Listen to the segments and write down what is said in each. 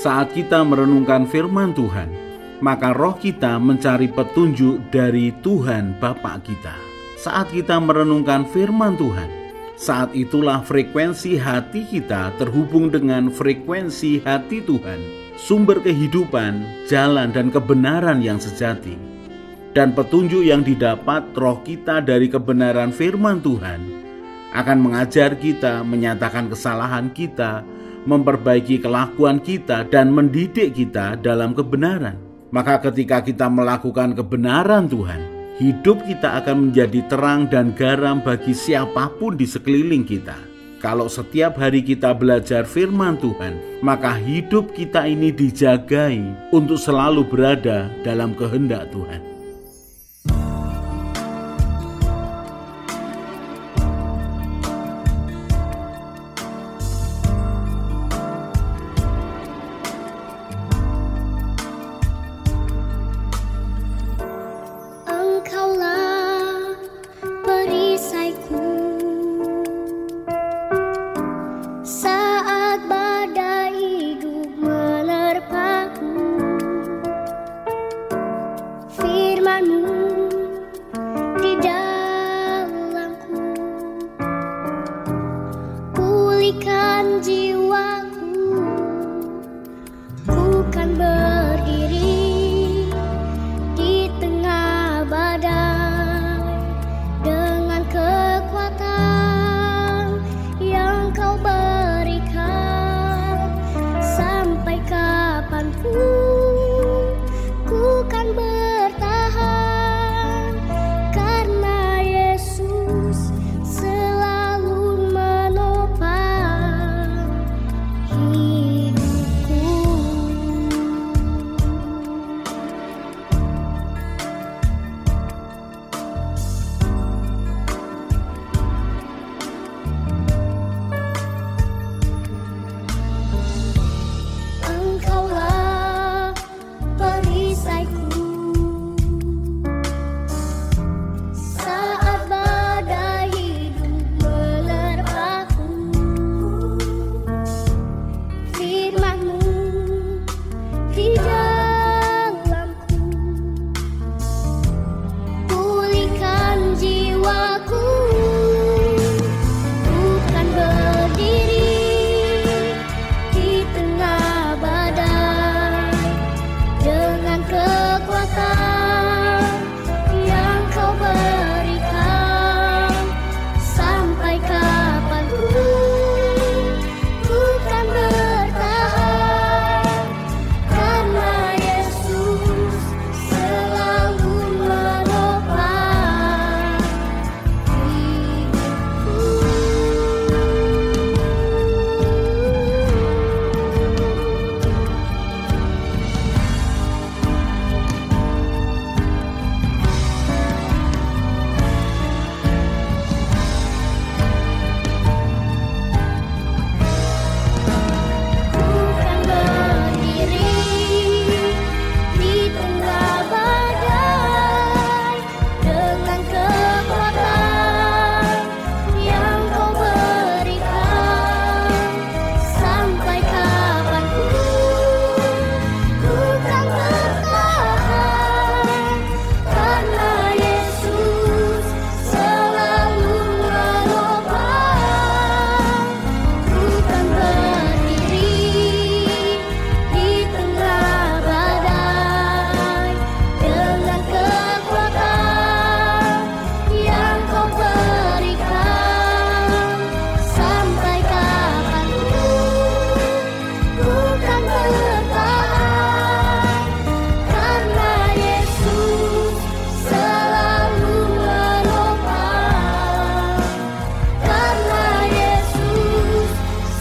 Saat kita merenungkan firman Tuhan, maka roh kita mencari petunjuk dari Tuhan Bapa kita. Saat kita merenungkan firman Tuhan, saat itulah frekuensi hati kita terhubung dengan frekuensi hati Tuhan, sumber kehidupan, jalan dan kebenaran yang sejati. Dan petunjuk yang didapat roh kita dari kebenaran firman Tuhan akan mengajar kita, menyatakan kesalahan kita, memperbaiki kelakuan kita, dan mendidik kita dalam kebenaran. Maka ketika kita melakukan kebenaran Tuhan, hidup kita akan menjadi terang dan garam bagi siapapun di sekeliling kita. Kalau setiap hari kita belajar firman Tuhan, maka hidup kita ini dijagai untuk selalu berada dalam kehendak Tuhan. Pulihkan jiwaku, ku kan berdiri di tengah badai dengan kekuatan yang Kau berikan. Sampai kapanpun ku kan bertahan, karena Yesus selalu menopang hidupku. Engkaulah perisaiku saat badai hidup menerpaku. Firman-Mu di dalamku, pulihkan jiwaku, ku kan berdiri di tengah badai dengan kekuatan yang Kau berikan. Sampai kapanpun ku kan bertahan, karena Yesus selalu menopang hidupku. Ku kan berdiri di tengah badai dengan kekuatan yang Kau berikan. Sampai kapanpun ku kan bertahan, karena Yesus selalu menopang. Ku kan berdiri di tengah badai dengan kekuatan yang Kau berikan. Sampai kapanpun ku kan bertahan, karena Yesus selalu menopang. Karena Yesus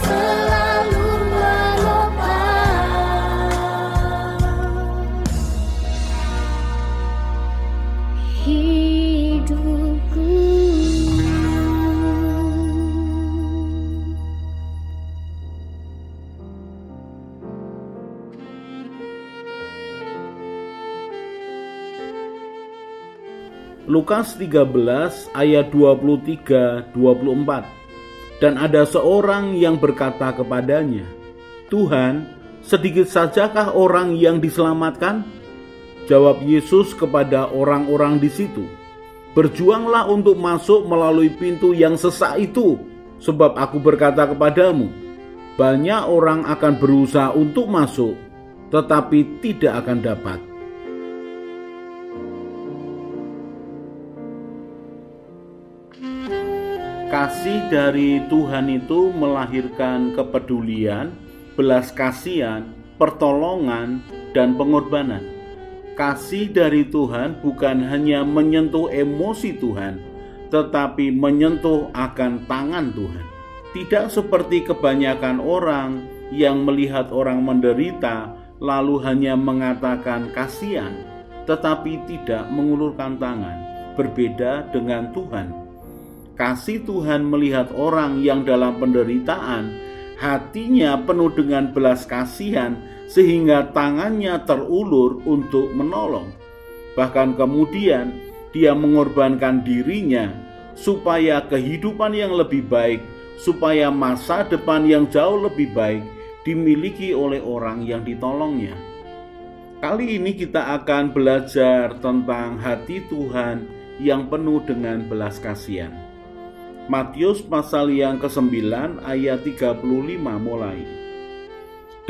selalu menopang hidupku. Lukas 13 ayat 23-24. Dan ada seorang yang berkata kepadanya, Tuhan, Sedikit sajakah orang yang diselamatkan? Jawab Yesus kepada orang-orang di situ, "Berjuanglah untuk masuk melalui pintu yang sesak itu, sebab aku berkata kepadamu, banyak orang akan berusaha untuk masuk, tetapi tidak akan dapat." Kasih dari Tuhan itu melahirkan kepedulian, belas kasihan, pertolongan, dan pengorbanan. Kasih dari Tuhan bukan hanya menyentuh emosi Tuhan, tetapi menyentuh akan tangan Tuhan. Tidak seperti kebanyakan orang yang melihat orang menderita lalu hanya mengatakan kasihan, tetapi tidak mengulurkan tangan. Berbeda dengan Tuhan. Kasih Tuhan melihat orang yang dalam penderitaan, hatinya penuh dengan belas kasihan sehingga tangannya terulur untuk menolong. Bahkan kemudian dia mengorbankan dirinya supaya kehidupan yang lebih baik, supaya masa depan yang jauh lebih baik dimiliki oleh orang yang ditolongnya. Kali ini kita akan belajar tentang hati Tuhan yang penuh dengan belas kasihan. Matius pasal yang ke-9 ayat 35 mulai.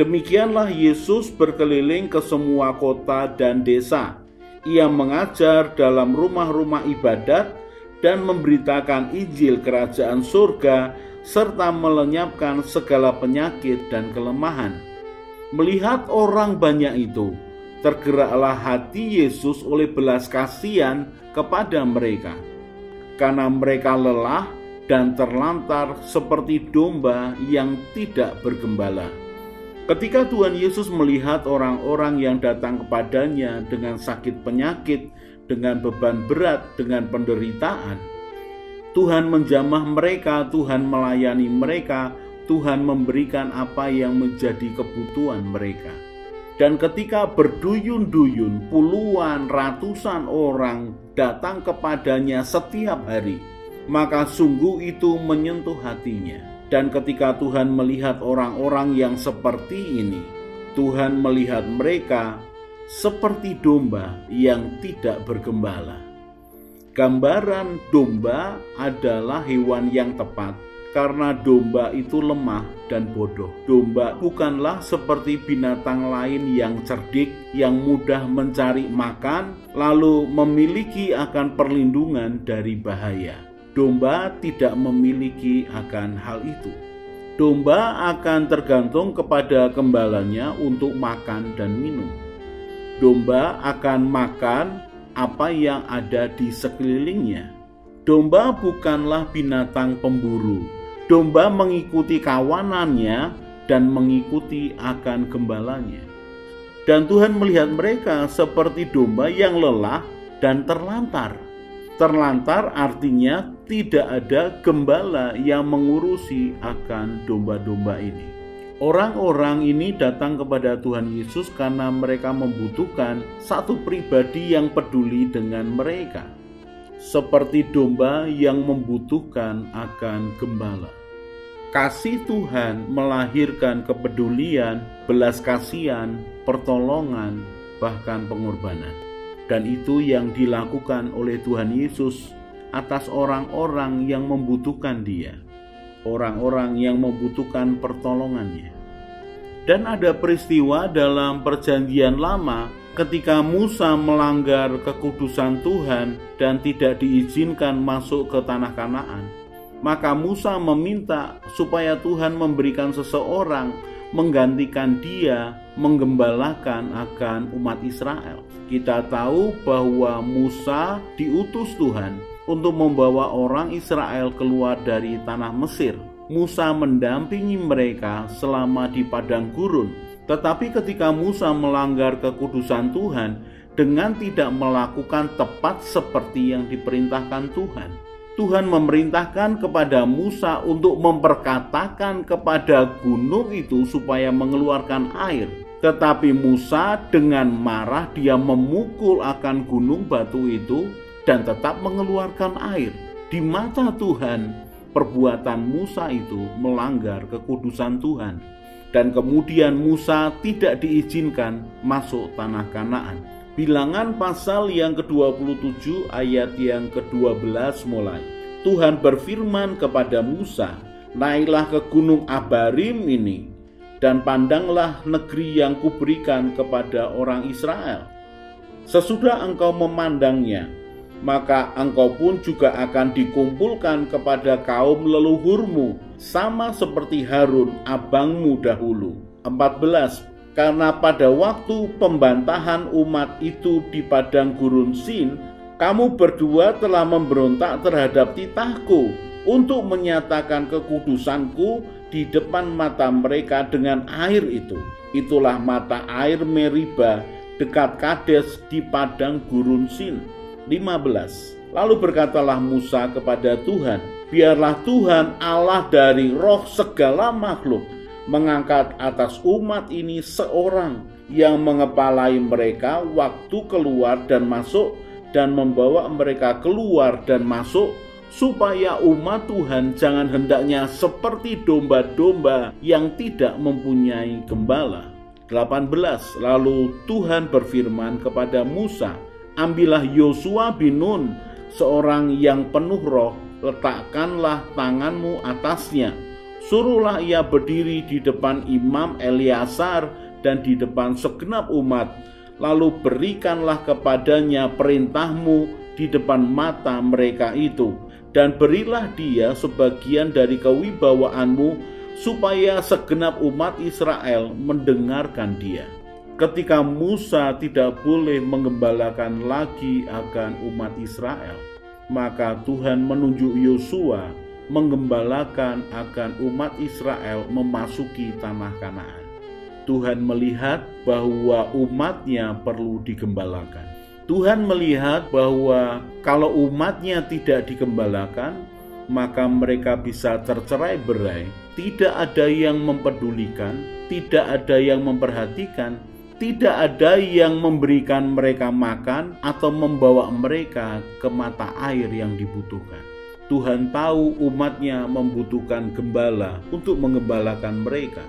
Demikianlah Yesus berkeliling ke semua kota dan desa. Ia mengajar dalam rumah-rumah ibadat dan memberitakan Injil kerajaan surga serta melenyapkan segala penyakit dan kelemahan. Melihat orang banyak itu, tergeraklah hati Yesus oleh belas kasihan kepada mereka, karena mereka lelah dan terlantar seperti domba yang tidak bergembala. Ketika Tuhan Yesus melihat orang-orang yang datang kepadanya dengan sakit penyakit, dengan beban berat, dengan penderitaan, Tuhan menjamah mereka, Tuhan melayani mereka, Tuhan memberikan apa yang menjadi kebutuhan mereka. Dan ketika berduyun-duyun, puluhan, ratusan orang datang kepadanya setiap hari, maka sungguh itu menyentuh hatinya. Dan ketika Tuhan melihat orang-orang yang seperti ini, Tuhan melihat mereka seperti domba yang tidak bergembala. Gambaran domba adalah hewan yang tepat, karena domba itu lemah dan bodoh. Domba bukanlah seperti binatang lain yang cerdik, yang mudah mencari makan, lalu memiliki akan perlindungan dari bahaya. Domba tidak memiliki akan hal itu. Domba akan tergantung kepada gembalanya untuk makan dan minum. Domba akan makan apa yang ada di sekelilingnya. Domba bukanlah binatang pemburu. Domba mengikuti kawanannya dan mengikuti akan gembalanya. Dan Tuhan melihat mereka seperti domba yang lelah dan terlantar. Terlantar artinya tidak ada gembala yang mengurusi akan domba-domba ini. Orang-orang ini datang kepada Tuhan Yesus karena mereka membutuhkan satu pribadi yang peduli dengan mereka, seperti domba yang membutuhkan akan gembala. Kasih Tuhan melahirkan kepedulian, belas kasihan, pertolongan, bahkan pengorbanan. Dan itu yang dilakukan oleh Tuhan Yesus atas orang-orang yang membutuhkan Dia, orang-orang yang membutuhkan pertolongannya. Dan ada peristiwa dalam Perjanjian Lama ketika Musa melanggar kekudusan Tuhan dan tidak diizinkan masuk ke tanah Kanaan. Maka Musa meminta supaya Tuhan memberikan seseorang menggantikan dia menggembalakan akan umat Israel. Kita tahu bahwa Musa diutus Tuhan untuk membawa orang Israel keluar dari tanah Mesir. Musa mendampingi mereka selama di padang gurun. Tetapi ketika Musa melanggar kekudusan Tuhan dengan tidak melakukan tepat seperti yang diperintahkan Tuhan, Tuhan memerintahkan kepada Musa untuk memperkatakan kepada gunung itu supaya mengeluarkan air. Tetapi Musa dengan marah dia memukul akan gunung batu itu dan tetap mengeluarkan air. Di mata Tuhan, perbuatan Musa itu melanggar kekudusan Tuhan. Dan kemudian Musa tidak diizinkan masuk tanah Kanaan. Bilangan pasal yang ke-27 ayat yang ke-12 mulai. Tuhan berfirman kepada Musa, naiklah ke gunung Abarim ini, dan pandanglah negeri yang kuberikan kepada orang Israel. Sesudah engkau memandangnya, maka engkau pun juga akan dikumpulkan kepada kaum leluhurmu, sama seperti Harun abangmu dahulu. 14. Karena pada waktu pembantahan umat itu di padang gurun Sin, kamu berdua telah memberontak terhadap titahku untuk menyatakan kekudusanku di depan mata mereka dengan air itu. Itulah mata air Meriba dekat Kades di padang gurun Sin. 15. Lalu berkatalah Musa kepada Tuhan, biarlah Tuhan Allah dari roh segala makhluk mengangkat atas umat ini seorang yang mengepalai mereka waktu keluar dan masuk, dan membawa mereka keluar dan masuk, supaya umat Tuhan jangan hendaknya seperti domba-domba yang tidak mempunyai gembala. 18. Lalu Tuhan berfirman kepada Musa, ambillah Yosua bin Nun, seorang yang penuh roh, letakkanlah tanganmu atasnya. Suruhlah ia berdiri di depan Imam Eleazar dan di depan segenap umat. Lalu berikanlah kepadanya perintahmu di depan mata mereka itu. Dan berilah dia sebagian dari kewibawaanmu, supaya segenap umat Israel mendengarkan dia. Ketika Musa tidak boleh menggembalakan lagi akan umat Israel, maka Tuhan menunjuk Yosua menggembalakan akan umat Israel memasuki tanah Kanaan. Tuhan melihat bahwa umatnya perlu digembalakan. Tuhan melihat bahwa kalau umatnya tidak digembalakan, maka mereka bisa tercerai-berai. Tidak ada yang mempedulikan, tidak ada yang memperhatikan, tidak ada yang memberikan mereka makan atau membawa mereka ke mata air yang dibutuhkan. Tuhan tahu umatnya membutuhkan gembala untuk menggembalakan mereka.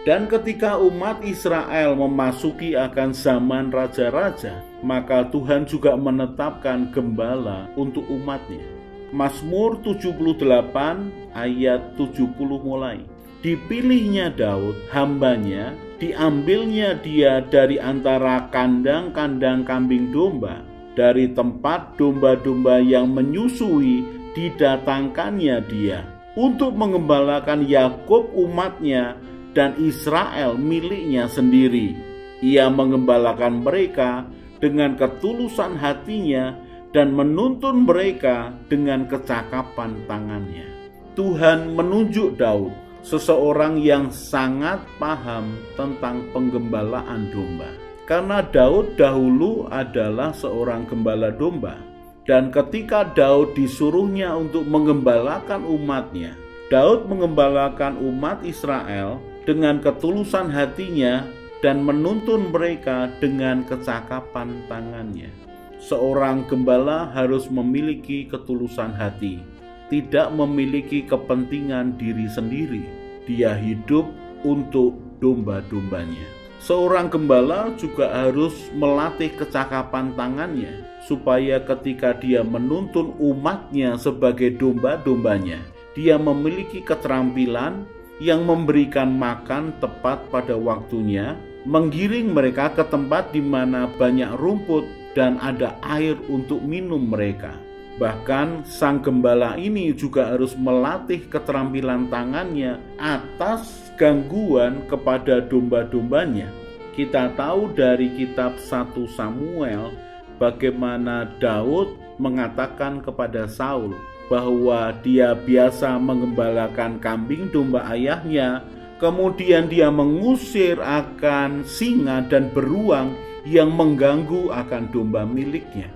Dan ketika umat Israel memasuki akan zaman raja-raja, maka Tuhan juga menetapkan gembala untuk umatnya. Mazmur 78 ayat 70 mulai. Dipilihnya Daud, hambanya, diambilnya dia dari antara kandang-kandang kambing domba, dari tempat domba-domba yang menyusui didatangkannya dia, untuk mengembalakan Yakub umatnya dan Israel miliknya sendiri. Ia mengembalakan mereka dengan ketulusan hatinya dan menuntun mereka dengan kecakapan tangannya. Tuhan menunjuk Daud, seseorang yang sangat paham tentang penggembalaan domba. Karena Daud dahulu adalah seorang gembala domba. Dan ketika Daud disuruhnya untuk mengembalakan umatnya, Daud mengembalakan umat Israel dengan ketulusan hatinya dan menuntun mereka dengan kecakapan tangannya. Seorang gembala harus memiliki ketulusan hati, tidak memiliki kepentingan diri sendiri. Dia hidup untuk domba-dombanya. Seorang gembala juga harus melatih kecakapan tangannya, supaya ketika dia menuntun umatnya sebagai domba-dombanya, dia memiliki keterampilan yang memberikan makan tepat pada waktunya, menggiring mereka ke tempat di mana banyak rumput dan ada air untuk minum mereka. Bahkan sang gembala ini juga harus melatih keterampilan tangannya atas gangguan kepada domba-dombanya. Kita tahu dari kitab 1 Samuel bagaimana Daud mengatakan kepada Saul bahwa dia biasa mengembalakan kambing domba ayahnya, kemudian dia mengusir akan singa dan beruang yang mengganggu akan domba miliknya.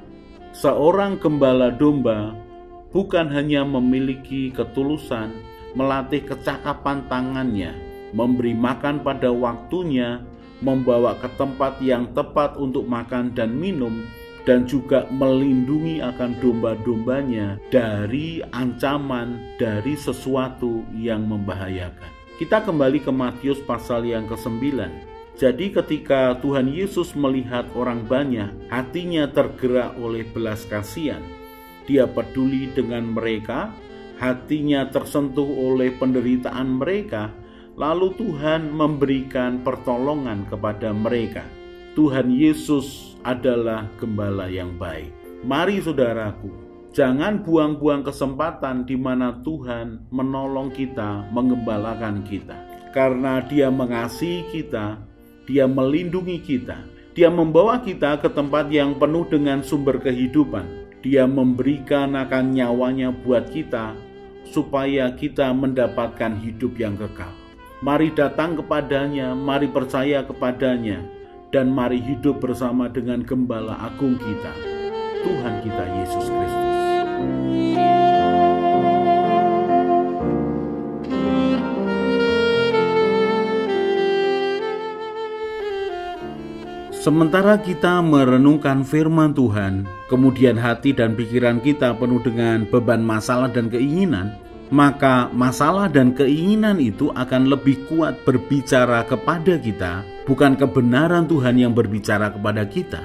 Seorang gembala domba bukan hanya memiliki ketulusan, melatih kecakapan tangannya, memberi makan pada waktunya, membawa ke tempat yang tepat untuk makan dan minum, dan juga melindungi akan domba-dombanya dari ancaman dari sesuatu yang membahayakan. Kita kembali ke Matius pasal yang ke-9. Jadi ketika Tuhan Yesus melihat orang banyak, hatinya tergerak oleh belas kasihan. Dia peduli dengan mereka, hatinya tersentuh oleh penderitaan mereka, lalu Tuhan memberikan pertolongan kepada mereka. Tuhan Yesus adalah gembala yang baik. Mari saudaraku, jangan buang-buang kesempatan di mana Tuhan menolong kita, menggembalakan kita. Karena Dia mengasihi kita, Dia melindungi kita, Dia membawa kita ke tempat yang penuh dengan sumber kehidupan. Dia memberikan akan nyawanya buat kita, supaya kita mendapatkan hidup yang kekal. Mari datang kepadanya, mari percaya kepadanya, dan mari hidup bersama dengan Gembala Agung kita, Tuhan kita Yesus Kristus. Sementara kita merenungkan firman Tuhan, kemudian hati dan pikiran kita penuh dengan beban masalah dan keinginan, maka masalah dan keinginan itu akan lebih kuat berbicara kepada kita, bukan kebenaran Tuhan yang berbicara kepada kita.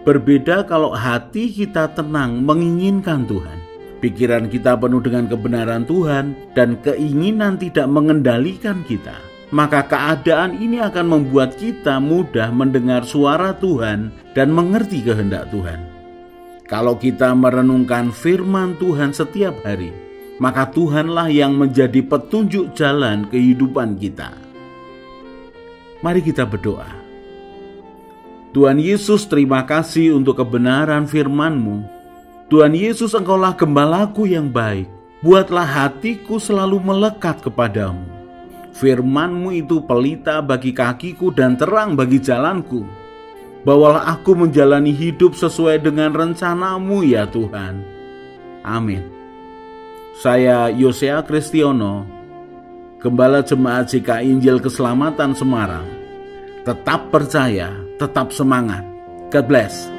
Berbeda kalau hati kita tenang menginginkan Tuhan, pikiran kita penuh dengan kebenaran Tuhan, dan keinginan tidak mengendalikan kita, maka keadaan ini akan membuat kita mudah mendengar suara Tuhan dan mengerti kehendak Tuhan. Kalau kita merenungkan firman Tuhan setiap hari, maka Tuhanlah yang menjadi petunjuk jalan kehidupan kita. Mari kita berdoa. Tuhan Yesus, terima kasih untuk kebenaran firman-Mu. Tuhan Yesus, Engkaulah gembalaku yang baik. Buatlah hatiku selalu melekat kepadamu. Firman-Mu itu pelita bagi kakiku dan terang bagi jalanku. Bawalah aku menjalani hidup sesuai dengan rencana-Mu ya Tuhan. Amin. Saya Yosea Kristiono, Gembala Jemaat GKI Injil Keselamatan Semarang. Tetap percaya, tetap semangat. God bless.